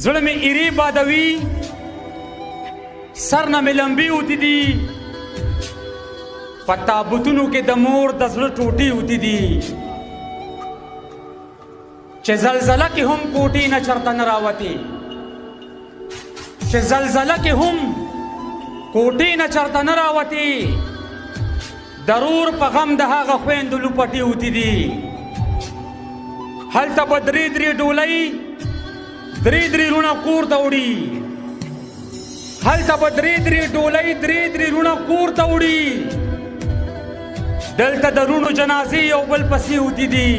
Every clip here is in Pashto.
زړه مې ایرې بادوي سر نه مې لمبې اوتې دي په تابوتونو کې د مور د زړه ټوټې اوتې دي چې زلزله کې هم کوټې نه چرته نه راوتې چې زلزله کې هم کوټې نه چرته نه راوتې ضرور په غم د هغه خویندو لوپټې اوتې دي هلته به درې درې ډولۍ درې درې رونه کور ته وړي هلته به درې درې ډولۍ درې درې رونه کور ته وړي دلته د رونو جنازې یو بل پسې اوتې دي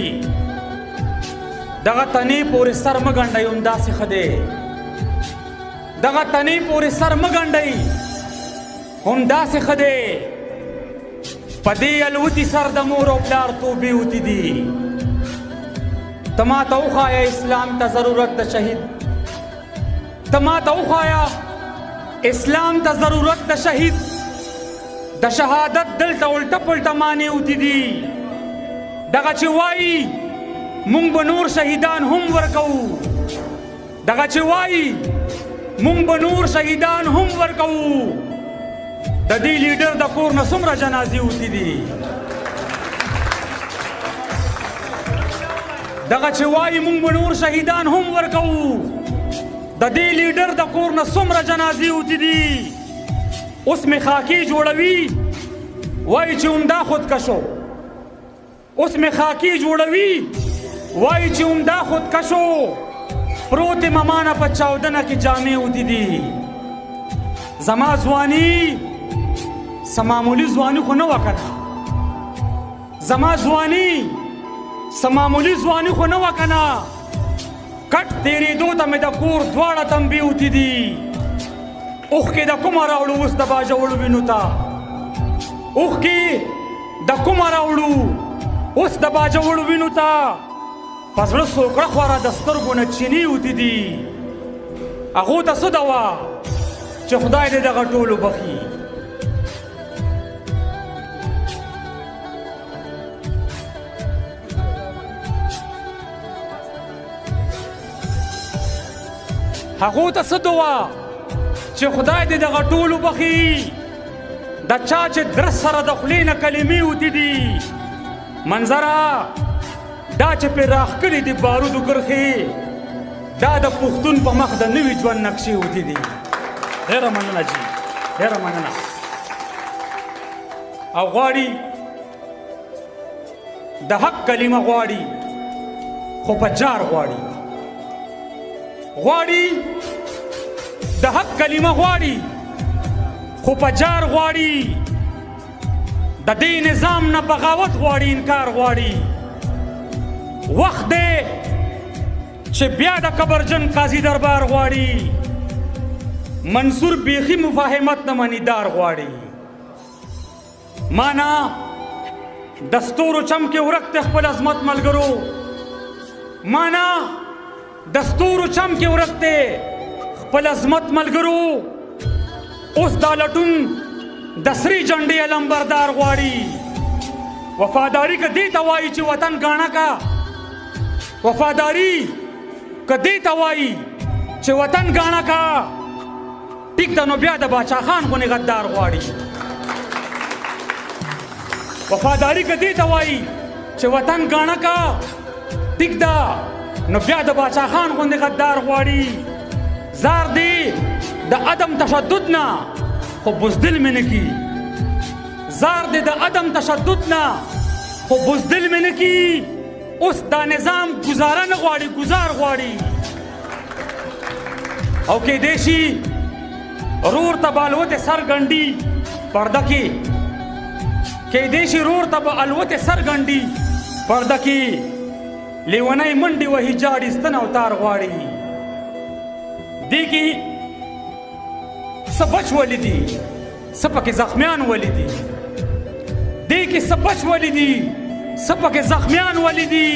دغه تنې پورې سر مه ګنډئ همداسې ښه دی دغه تنې پورې سر مه ګنډئ همداسې ښه دی په دې الوتي سر د مور او پلار توبې اوتې دي ته ماته وښایه اسلام ته ضرورت د شهید ته ماته وښایه اسلام ته ضرورت د شهید د شهادت دلته الټه پلټه معنی اوتې دي دغه چې وایي مونږ به نور شهیدان هم ورکوو دغه چې وایي مونږ به نور شهیدان هم ورکوو د دې لیډر د کور نه څومره جنازې اوتې دي دغه چې وایي مونږ به نور شهیدان هم ورکوو د دې لیډر د کور نه څومره جنازې اوتې دي اوس مې خاکې جوړوي وایي چې عمده خودکشو اوس مې خاکې جوړوي وایي چې عمده خودکشو پروت یې ممانه په چاودنه کې جامې اوتې دي زما ځواني څه معمولي ځواني خو نه وه که نه زما ځواني څه معمولي ځواني خو نه وه که نه کټ تېرېدو ته مې د کور دواړه تنبې اوتې دي اوښکې د کومه راوړو اوس د باجوړو وینو ته اوښکې د کومه راوړو اوس د باجوړو وینو ته په زړه سوکړه خواره د سترګو نه چینې اوتې دي هغو ته څه دوا چې خدای دې دغه ټولو بخي هغو ته څه دوا چې خدای دې دغه ټولو بخي د چا چې درس سره د خولې نه کلمې اوتې دي منظره دا چې پرې راښکلي دي بارودو کرښې دا د پښتون په مخ د نوي ژوند نقشې اوتې دي ډېره مننه جي ډېره مننه او غواړي د حق کلمه غواړي خو په جار غواړي د حق کلمه غواړي خو په جار غواړي د دې نظام نه بغاوت غواړي انکار غواړي وخت دی چې بیا د کبرجن قاضي دربار غواړي منصور بیخي مفاهمت نه مني دار غواړي مانا د ستورو چم کې ورک دی خپل عظمت ملګرو مانا د ستورو چم کې ورک دی خپل عظمت ملګرو اوس دا لټون د سرې جنډې علمبردار غواړي وفاداري که دې ته وایي چې وطن ګاڼه کا وفاداري که دې ته وایي چې وطن ګاڼه کا ټیک ده نو بیا د باچا خان غونې غدار غواړي وفاداري که دې ته وایي چې وطن ګاڼه کا ټیک ده نو بیا د باچا خان غونې غدار غواړي زار دی د عدم تشدد نه خو بزدل مې نه کی زار دی د عدم تشدد نه خو بزدل مې نه کی اوس دا نظام گزاره نه غواړي گزار غواړي او کیدای شي رور ته به الوتې سر ګنډي پرده کې کیدای شي رور ته به الوتې سر ګنډي پرده کې لیونی منډې وهي جاړي ستن او تار غواړي دې کې څه بچ ولیدي څه پکې زخمیان ولیدي دې کې څه بچ ولیدي څه پکې زخمیان ولیدي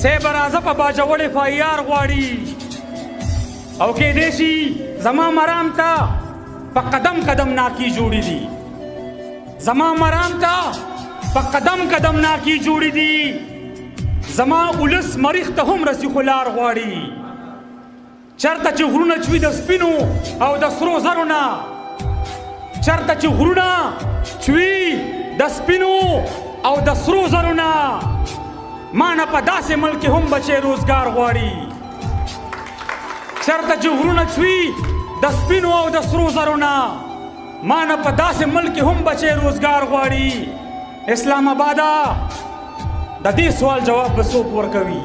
صیب راځه په باجوړ فایار غواړي او کیدای شي زما مرام ته په قدم قدم ناکي جوړې دي زما مرام ته په قدم قدم ناکي جوړې دي زما ولس مریخ ته هم رسی خو لار غواړي چرته چې غرونه چوي د سپینو او د سرو زرو نه، چرته چې غرونه چوي د سپینو او د سرو زرو نه، ما نه په داسې ملک کې هم بچی روزګار غواړي. چرته چې غرونه چوي د سپینو او د سرو زرو نه، ما نه په داسې ملک کې هم بچی روزګار غواړي. اسلام آباده د دې سوال جواب به څوک ورکوي؟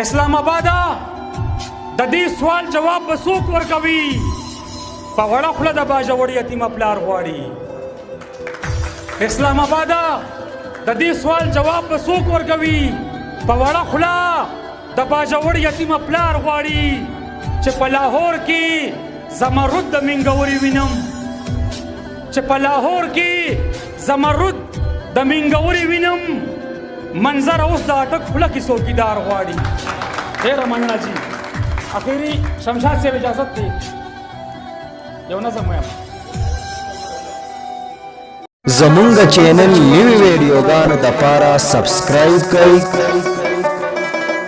اسلام آباده د دې سوال جواب به څوک ورکوي؟ په وړه خوله د باجوړ یتیمه پلار غواړي. اسلام آباده د دې سوال جواب به څوک ورکوي؟ په وړه خوله د باجوړ یتیمه پلار غواړي چې په لاهور کې زمرد د منګوري وینم، چې په لاهور کې زمرد د منګوري وینم، منظر اوس د اټک خوله کې څوکیدار غواړي. ډېره مننه جي. اخیری شمشاد صاحب اجازت دی یو نظم وایم. زمونږ چینل نوی ویډیوګانو د پاره سبسکرایب کړئ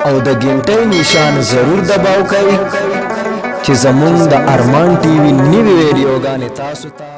او د ګنټۍ نشان ضرور دباو کړئ چې زمونږ د ارمان ټي وي نوی ویډیوګانې تاسو ته